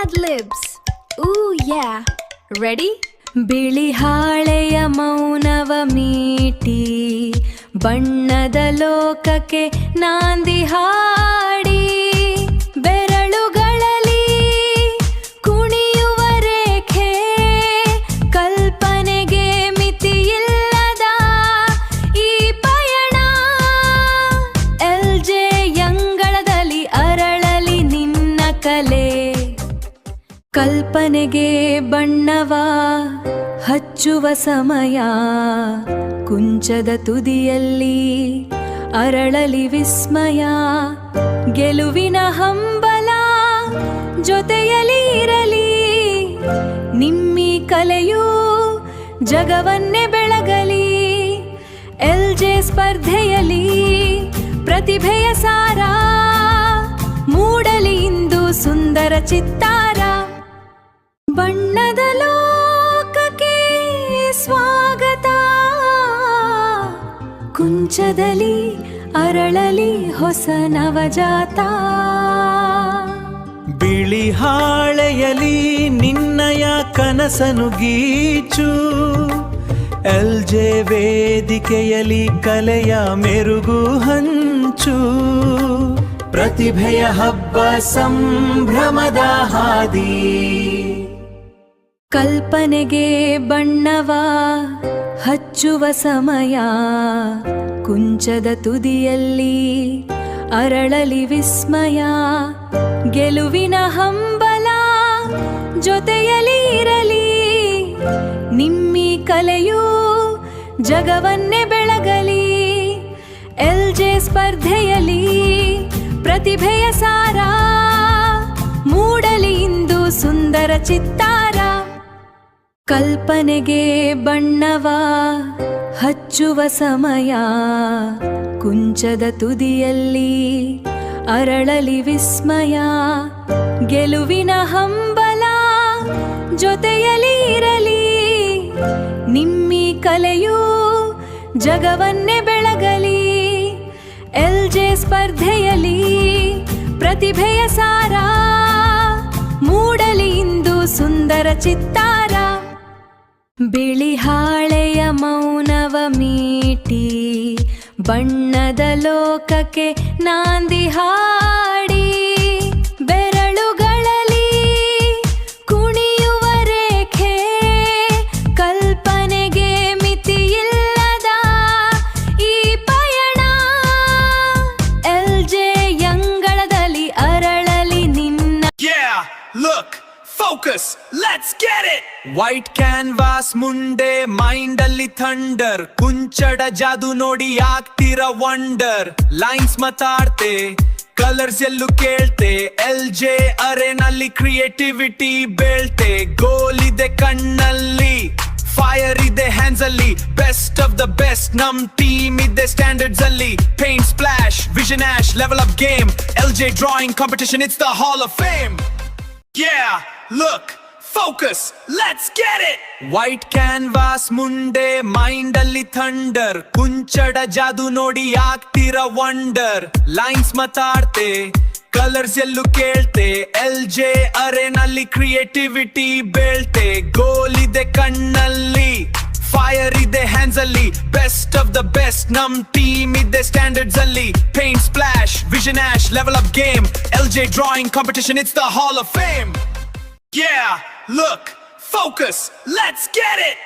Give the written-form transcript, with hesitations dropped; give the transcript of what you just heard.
Ad libs. Ooh yeah. Ready? ಬಿಳಿ ಹಾಳೆಯ ಮೌನವ ಮೀಟಿ ಬಣ್ಣದ ಲೋಕಕ್ಕೆ ನಾಂದಿ ಹಾಡಿ ಬೆರಳುಗಳಲ್ಲಿ ಕುಣಿಯುವ ರೇಖೆ ಕಲ್ಪನೆಗೆ ಮಿತಿಯಿಲ್ಲದ ಈ ಪಯಣ LJ ಯಂಗಳದಲ್ಲಿ ಅರಳಲಿ ನಿನ್ನ ಕಲೆ ಕಲ್ಪನೆಗೆ ಬಣ್ಣವ ಹಚ್ಚುವ ಸಮಯ ಕುಂಚದ ತುದಿಯಲ್ಲಿ ಅರಳಲಿ ವಿಸ್ಮಯ ಗೆಲುವಿನ ಹಂಬಲ ಜೊತೆಯಲಿ ಇರಲಿ ನಿಮ್ಮಿ ಕಲೆಯು ಜಗವನ್ನೇ ಬೆಳಗಲಿ LJ ಸ್ಪರ್ಧೆಯಲ್ಲಿ ಪ್ರತಿಭೆಯ ಸಾರ ಮೂಡಲಿ ಇಂದು ಸುಂದರ ಚಿತ್ತಾರ ಬಣ್ಣದ ಲೋಕಕ್ಕೆ ಸ್ವಾಗತ ಕುಂಚದಲ್ಲಿ ಅರಳಲಿ ಹೊಸ ನವಜಾತ ಬಿಳಿ ಹಾಳೆಯಲಿ ನಿನ್ನಯ ಕನಸನು ಗೀಚು LJ ವೇದಿಕೆಯಲ್ಲಿ ಕಲೆಯ ಮೆರುಗು ಹಂಚು ಪ್ರತಿಭೆಯ ಹಬ್ಬ ಸಂಭ್ರಮದ ಹಾದಿ ಕಲ್ಪನೆಗೆ ಬಣ್ಣವ ಹಚ್ಚುವ ಸಮಯ ಕುಂಚದ ತುದಿಯಲ್ಲಿ ಅರಳಲಿ ವಿಸ್ಮಯ ಗೆಲುವಿನ ಹಂಬಲ ಜೊತೆಯಲಿ ಇರಲಿ ನಿಮ್ಮಿ ಕಲೆಯು ಜಗವನ್ನೇ ಬೆಳಗಲಿ LJ ಸ್ಪರ್ಧೆಯಲ್ಲಿ ಪ್ರತಿಭೆಯ ಸಾರ ಮೂಡಲಿ ಇಂದು ಸುಂದರ ಚಿತ್ತಾರ ಕಲ್ಪನೆಗೆ ಬಣ್ಣವ ಹಚ್ಚುವ ಸಮಯ ಕುಂಚದ ತುದಿಯಲ್ಲಿ ಅರಳಲಿ ವಿಸ್ಮಯ ಗೆಲುವಿನ ಹಂಬಲ ಜೊತೆಯಲಿ ಇರಲಿ ನಿಮ್ಮಿ ಕಲೆಯು ಜಗವನ್ನೇ ಬೆಳಗಲಿ LJ ಸ್ಪರ್ಧೆಯಲ್ಲಿ ಪ್ರತಿಭೆಯ ಸಾರ ಮೂಡಲಿ ಇಂದು ಸುಂದರ ಚಿತ್ತಾರ ಬಿಳಿ ಹಾಳೆಯ ಮೌನವ ಮೀಟಿ ಬಣ್ಣದ ಲೋಕಕ್ಕೆ ನಾಂದಿ ಹಾಡಿ ಬೆರಳುಗಳಲ್ಲಿ ಕುಣಿಯುವ ರೇಖೆ ಕಲ್ಪನೆಗೆ ಮಿತಿಯಿಲ್ಲದ ಈ ಪಯಣ LJ ಯಂಗಳದಲ್ಲಿ ಅರಳಲಿ ನಿನ್ನ Look, focus, let's get it! White canvas ಮುಂದೆ ಮೈಂಡ್ ಅಲ್ಲಿ ಥಂಡರ್ ಕುಂಚಡ ಜಾದು ನೋಡಿ ಆಗ್ತಿರ ವಂಡರ್ ಲೈನ್ಸ್ ಮಾತಾಡ್ತೆ ಕಲರ್ಸ್ ಎಲ್ಲೂ ಕೇಳ್ತೆ LJ ಅರೆನಲ್ಲಿ ಕ್ರಿಯೇಟಿವಿಟಿ ಬೇಳ್ತೆ ಗೋಲ್ ಇದೆ ಕಣ್ಣಲ್ಲಿ ಫೈರ್ ಇದೆ ಹ್ಯಾಂಡ್ಸ್ ಅಲ್ಲಿ ಬೆಸ್ಟ್ ಆಫ್ ದ ಬೆಸ್ಟ್ ನಮ್ ಟೀಮ್ ಇದೆ ಸ್ಟ್ಯಾಂಡರ್ಡ್ಸ್ ಅಲ್ಲಿ paint splash vision ash level up game LJ drawing competition it's the hall of fame Yeah, look, focus, let's get it! White canvas ಮುಂದೆ mind ಅಲ್ಲಿ thunder ಕುಂಚಡ ಜಾದು ನೋಡಿ ಆಗ್ತಿರ wonder lines ಮಾತಾಡ್ತೆ ಕಲರ್ಸ್ ಎಲ್ಲೂ ಕೇಳ್ತೆ LJ ಅರೆನಲ್ಲಿ ಕ್ರಿಯೇಟಿವಿಟಿ ಬೇಳ್ತೆ ಗೋಲ್ ಇದೆ ಕಣ್ಣಲ್ಲಿ ಫೈರ್ ಇದೆ ಹ್ಯಾಂಡ್ಸ್ ಅಲ್ಲಿ ಬೆಸ್ಟ್ ಆಫ್ ದ ಬೆಸ್ಟ್ ನಮ್ ಟೀಮ್ ಇದೆ ಸ್ಟ್ಯಾಂಡರ್ಡ್ಸ್ ಅಲ್ಲಿ paint splash vision ash level up game LJ drawing competition it's the hall of fame Yeah, look, focus, let's get it!